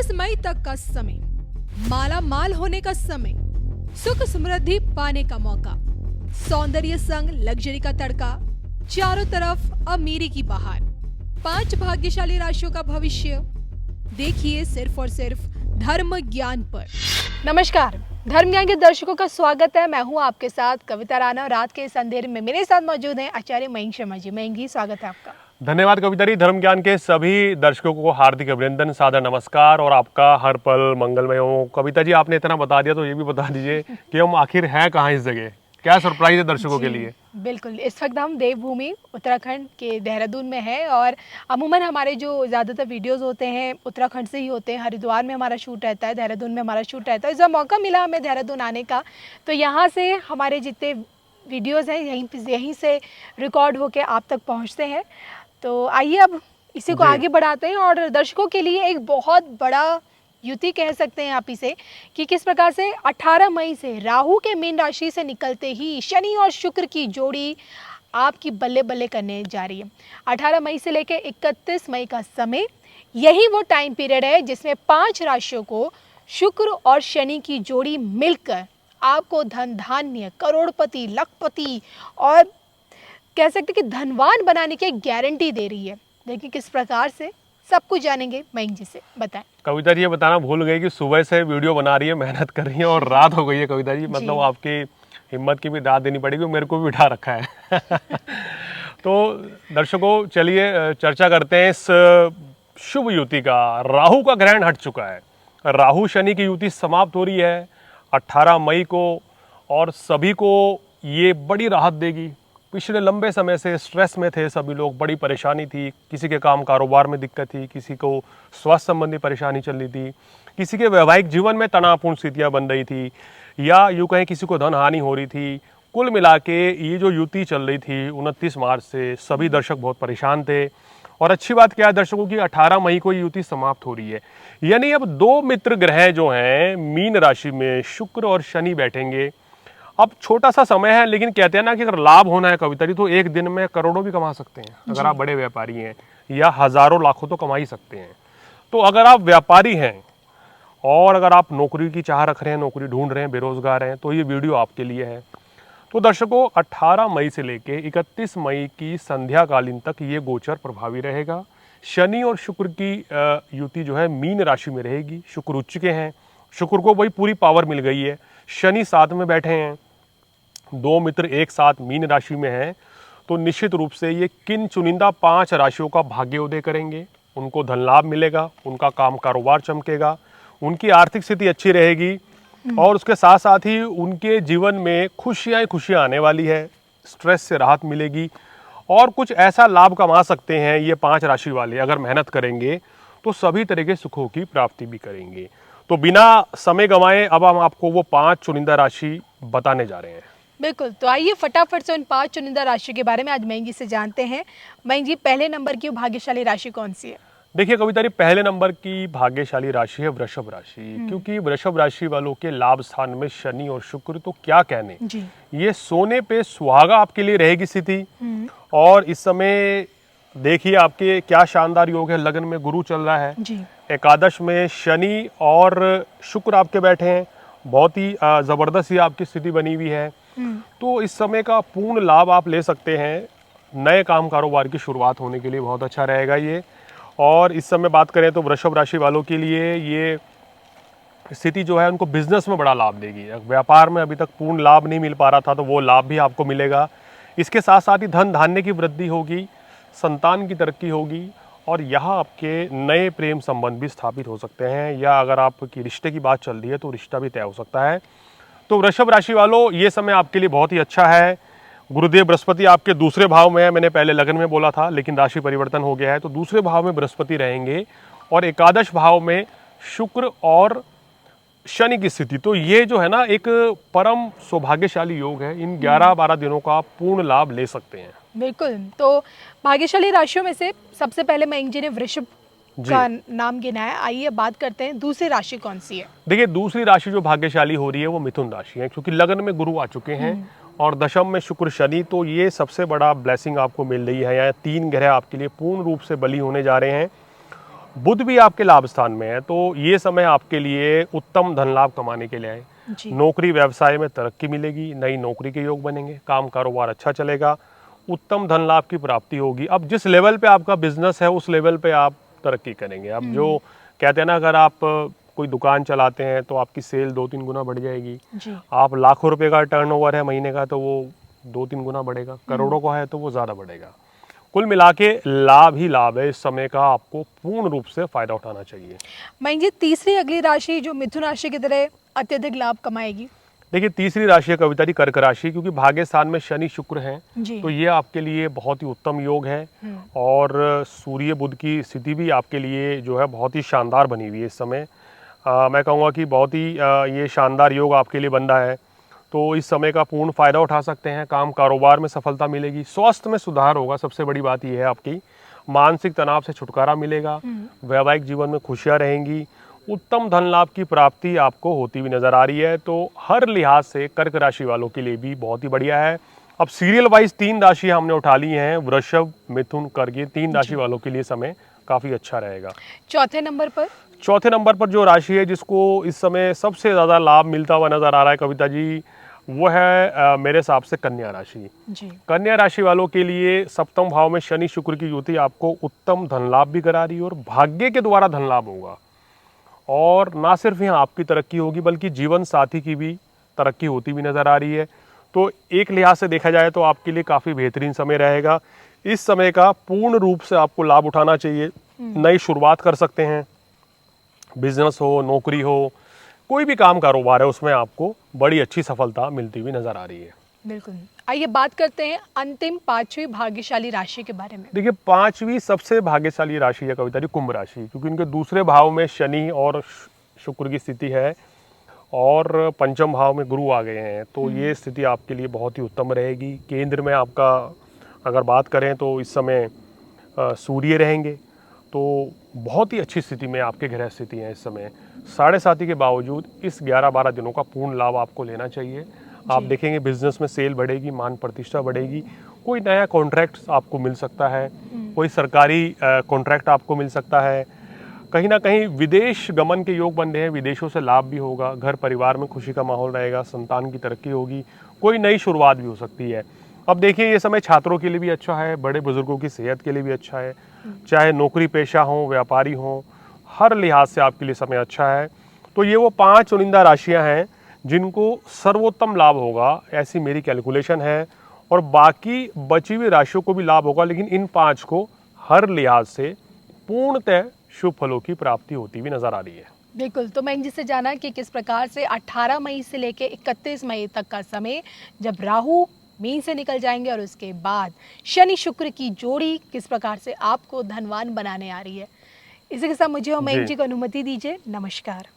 31 मई तक का समय, माला माल होने का समय, सुख समृद्धि पाने का मौका, सौंदर्य संग लग्जरी का तड़का, चारों तरफ अमीरी की बहार। 5 भाग्यशाली राशियों का भविष्य देखिए सिर्फ और सिर्फ धर्म ज्ञान पर। नमस्कार, धर्म ज्ञान के दर्शकों का स्वागत है। मैं हूं आपके साथ कविता राणा। रात के इस अंधेरे में मेरे साथ मौजूद हैं आचार्य मयंक शर्मा जी। मयंक जी, स्वागत है आपका। धन्यवाद कविता जी। धर्म ज्ञान के सभी दर्शकों को हार्दिक अभिनंदन, सादर नमस्कार और आपका हर पल मंगलमय हो। कविता जी, आपने इतना बता दिया तो ये भी बता दीजिए कि हम आखिर हैं कहाँ इस जगह, क्या सरप्राइज है दर्शकों के लिए? बिल्कुल, इस वक्त हम देवभूमि उत्तराखंड के देहरादून में है और अमूमन हमारे जो ज़्यादातर वीडियोस होते हैं उत्तराखंड से ही होते हैं। हरिद्वार में हमारा शूट रहता है, देहरादून में हमारा शूट रहता है। जब मौका मिला हमें देहरादून आने का तो यहाँ से हमारे जितने वीडियोज़ हैं यहीं से रिकॉर्ड होकर आप तक पहुँचते हैं। तो आइए अब इसी को आगे बढ़ाते हैं और दर्शकों के लिए एक बहुत बड़ा युति कह सकते हैं आप इसे कि किस प्रकार से 18 मई से राहु के मीन राशि से निकलते ही शनि और शुक्र की जोड़ी आपकी बल्ले बल्ले करने जा रही है। 18 मई से लेकर 31 मई का समय, यही वो टाइम पीरियड है जिसमें 5 राशियों को शुक्र और शनि की जोड़ी मिलकर आपको धन धान्य, करोड़पति, लखपति और कह सकते कि धनवान बनाने की गारंटी दे रही है। देखिए किस प्रकार से, सब कुछ जानेंगे मयंक जी से। बताएं कविता जी, ये बताना भूल गई कि सुबह से वीडियो बना रही है, मेहनत कर रही है और रात हो गई है कविता जी। मतलब आपकी हिम्मत की भी दाद देनी पड़ेगी, मेरे को भी बिठा रखा है। तो दर्शकों, चलिए चर्चा करते हैं इस शुभ युति का। राहु का ग्रहण हट चुका है, राहु शनि की युति समाप्त हो रही है 18 मई को और सभी को ये बड़ी राहत देगी। पिछले लंबे समय से स्ट्रेस में थे सभी लोग, बड़ी परेशानी थी, किसी के काम कारोबार में दिक्कत थी, किसी को स्वास्थ्य संबंधी परेशानी चल रही थी, किसी के वैवाहिक जीवन में तनावपूर्ण स्थितियां बन रही थी, या यूँ कहें किसी को धन हानि हो रही थी। कुल मिला के ये जो युति चल रही थी 29 मार्च से, सभी दर्शक बहुत परेशान थे। और अच्छी बात क्या है दर्शकों की, 18 मई को युति समाप्त हो रही है। यानी अब 2 मित्र ग्रह जो हैं मीन राशि में, शुक्र और शनि बैठेंगे। अब छोटा सा समय है, लेकिन कहते हैं ना कि अगर लाभ होना है कविता जी तो एक दिन में करोड़ों भी कमा सकते हैं अगर आप बड़े व्यापारी हैं, या हजारों लाखों तो कमा ही सकते हैं। तो अगर आप व्यापारी हैं और अगर आप नौकरी की चाह रख रहे हैं, नौकरी ढूंढ रहे हैं, बेरोजगार हैं, तो ये वीडियो आपके लिए है। तो दर्शकों, 18 मई से लेके 31 मई की संध्याकालीन तक ये गोचर प्रभावी रहेगा। शनि और शुक्र की युति जो है मीन राशि में रहेगी। शुक्र उच्च के हैं, शुक्र को वही पूरी पावर मिल गई है। शनि साथ में बैठे हैं, 2 मित्र एक साथ मीन राशि में हैं। तो निश्चित रूप से ये किन चुनिंदा 5 राशियों का भाग्योदय करेंगे, उनको धन लाभ मिलेगा, उनका काम कारोबार चमकेगा, उनकी आर्थिक स्थिति अच्छी रहेगी और उसके साथ साथ ही उनके जीवन में खुशियाँ आने वाली है, स्ट्रेस से राहत मिलेगी और कुछ ऐसा लाभ कमा सकते हैं ये 5 राशि वाले। अगर मेहनत करेंगे तो सभी तरह के सुखों की प्राप्ति भी करेंगे। तो बिना समय गंवाए अब हम आपको वो 5 चुनिंदा राशि बताने जा रहे हैं। बिल्कुल, तो आइए फटाफट से उन 5 चुनिंदा राशियों के बारे में आज मयंक जी से जानते हैं। मयंक जी, पहले नंबर की भाग्यशाली राशि कौन सी है? देखिए कविता जी, पहले नंबर की भाग्यशाली राशि है वृषभ राशि। क्योंकि वृषभ राशि वालों के लाभ स्थान में शनि और शुक्र, तो क्या कहने जी। ये सोने पे सुहागा आपके लिए रहेगी स्थिति। और इस समय देखिए आपके क्या शानदार योग है, लगन में गुरु चल रहा है जी। एकादश में शनि और शुक्र आपके बैठे हैं, बहुत ही जबरदस्त ही आपकी स्थिति बनी हुई है। तो इस समय का पूर्ण लाभ आप ले सकते हैं। नए काम कारोबार की शुरुआत होने के लिए बहुत अच्छा रहेगा ये। और इस समय बात करें तो वृषभ राशि वालों के लिए ये स्थिति जो है उनको बिजनेस में बड़ा लाभ देगी। व्यापार में अभी तक पूर्ण लाभ नहीं मिल पा रहा था तो वो लाभ भी आपको मिलेगा। इसके साथ साथ ही धन धान्य की वृद्धि होगी, संतान की तरक्की होगी और यहाँ आपके नए प्रेम संबंध भी स्थापित हो सकते हैं, या अगर आपकी रिश्ते की बात चल रही है तो रिश्ता भी तय हो सकता है। तो वृषभ राशि वालों, ये समय आपके लिए बहुत ही अच्छा है। गुरुदेव बृहस्पति आपके दूसरे भाव में है, मैंने पहले लगन में बोला था लेकिन राशि परिवर्तन हो गया है, तो दूसरे भाव में बृहस्पति रहेंगे और एकादश भाव में शुक्र और शनि की स्थिति। तो ये जो है ना एक परम सौभाग्यशाली योग है। इन 11-12 दिनों का आप पूर्ण लाभ ले सकते हैं। बिल्कुल, तो भाग्यशाली राशियों में से सबसे पहले मयंक जी ने वृषभ का नाम गिना है। आइए बात करते हैं दूसरी राशि कौन सी है। देखिए दूसरी राशि जो भाग्यशाली हो रही है वो मिथुन राशि है, क्योंकि लगन में गुरु आ चुके हैं और दशम में शुक्र शनि, तो ये सबसे बड़ा ब्लेसिंग आपको मिल रही है। यहाँ 3 ग्रह आपके लिए पूर्ण रूप से बली होने जा रहे हैं। बुध भी आपके लाभ स्थान में है, तो ये समय आपके लिए उत्तम धन लाभ कमाने के लिए है। जी। नौकरी व्यवसाय में तरक्की मिलेगी, नई नौकरी के योग बनेंगे, काम कारोबार अच्छा चलेगा, उत्तम धन लाभ की प्राप्ति होगी। अब जिस लेवल पे आपका बिजनेस है उस लेवल पे आप तरक्की करेंगे। अब जो कहते हैं ना, अगर आप कोई दुकान चलाते हैं तो आपकी सेल 2-3 गुना बढ़ जाएगी। जी। आप लाखों रुपए का टर्नओवर है महीने का तो वो 2-3 गुना बढ़ेगा, करोड़ों का है तो वो ज़्यादा बढ़ेगा। कुल मिला के लाभ ही लाभ है। इस समय का आपको पूर्ण रूप से फायदा उठाना चाहिए। मयंक जी, तीसरी अगली राशि जो मिथुन राशि की तरह अत्यधिक लाभ कमाएगी। देखिए, तीसरी राशि है कविता जी कर्क राशि, क्योंकि भाग्य स्थान में शनि शुक्र हैं, जी। तो ये आपके लिए बहुत ही उत्तम योग है। और सूर्य बुध की स्थिति भी आपके लिए जो है बहुत ही शानदार बनी हुई है इस समय। मैं कहूँगा कि बहुत ही ये शानदार योग आपके लिए बन रहा है, तो इस समय का पूर्ण फायदा उठा सकते हैं। काम कारोबार में सफलता मिलेगी, स्वास्थ्य में सुधार होगा, सबसे बड़ी बात यह है आपकी। मानसिक तनाव से छुटकारा मिलेगा, वैवाहिक जीवन में खुशियाँ रहेंगी, उत्तम धन लाभ की प्राप्ति आपको होती हुई नजर आ रही है। तो हर लिहाज से कर्क राशि वालों के लिए भी बहुत ही बढ़िया है। अब सीरियल वाइज 3 राशियां हमने उठा ली हैं, वृषभ, मिथुन, कर्क, ये 3 राशि वालों के लिए समय काफी अच्छा रहेगा। चौथे नंबर पर जो राशि है जिसको इस समय सबसे ज्यादा लाभ मिलता हुआ नजर आ रहा है कविता जी, वो है मेरे हिसाब से कन्या राशि। जी। कन्या राशि वालों के लिए सप्तम भाव में शनि शुक्र की युति आपको उत्तम धन लाभ भी करा रही है और भाग्य के द्वारा धन लाभ होगा। और ना सिर्फ यहाँ आपकी तरक्की होगी बल्कि जीवन साथी की भी तरक्की होती भी नजर आ रही है। तो एक लिहाज से देखा जाए तो आपके लिए काफ़ी बेहतरीन समय रहेगा। इस समय का पूर्ण रूप से आपको लाभ उठाना चाहिए। नई शुरुआत कर सकते हैं, बिजनेस हो, नौकरी हो, कोई भी काम कारोबार है उसमें आपको बड़ी अच्छी सफलता मिलती हुई नजर आ रही है। बिल्कुल। आइए बात करते हैं अंतिम 5वीं भाग्यशाली राशि के बारे में। देखिए, 5वीं सबसे भाग्यशाली राशि है कविता जी कुंभ राशि, क्योंकि उनके दूसरे भाव में शनि और शुक्र की स्थिति है और पंचम भाव में गुरु आ गए हैं, तो ये स्थिति आपके लिए बहुत ही उत्तम रहेगी। केंद्र में आपका अगर बात करें तो इस समय सूर्य रहेंगे, तो बहुत ही अच्छी स्थिति में आपके ग्रह स्थिति है इस समय। 7.5 के बावजूद इस 11-12 दिनों का पूर्ण लाभ आपको लेना चाहिए। आप देखेंगे बिजनेस में सेल बढ़ेगी, मान प्रतिष्ठा बढ़ेगी, कोई नया कॉन्ट्रैक्ट आपको मिल सकता है, कोई सरकारी कॉन्ट्रैक्ट आपको मिल सकता है, कहीं ना कहीं विदेश गमन के योग बन रहे हैं, विदेशों से लाभ भी होगा, घर परिवार में खुशी का माहौल रहेगा, संतान की तरक्की होगी, कोई नई शुरुआत भी हो सकती है। अब देखिए, ये समय छात्रों के लिए भी अच्छा है, बड़े बुजुर्गों की सेहत के लिए भी अच्छा है, चाहे नौकरी पेशा हो, व्यापारी हो, हर लिहाज से आपके लिए समय अच्छा है। तो ये वो 5 चुनिंदा राशियां हैं जिनको सर्वोत्तम लाभ होगा, ऐसी मेरी कैलकुलेशन है। और बाकी बची हुई राशियों को भी लाभ होगा, लेकिन इन 5 को हर लिहाज से पूर्णतः शुभ फलों की प्राप्ति होती हुई नजर आ रही है। बिल्कुल। तो मैंने जिससे जाना कि किस प्रकार से 18 मई से लेकर 31 मई तक का समय, जब राहु मीन से निकल जाएंगे और उसके बाद शनि शुक्र की जोड़ी किस प्रकार से आपको धनवान बनाने आ रही है। इसी के साथ मुझे और मयंक जी को अनुमति दीजिए। नमस्कार।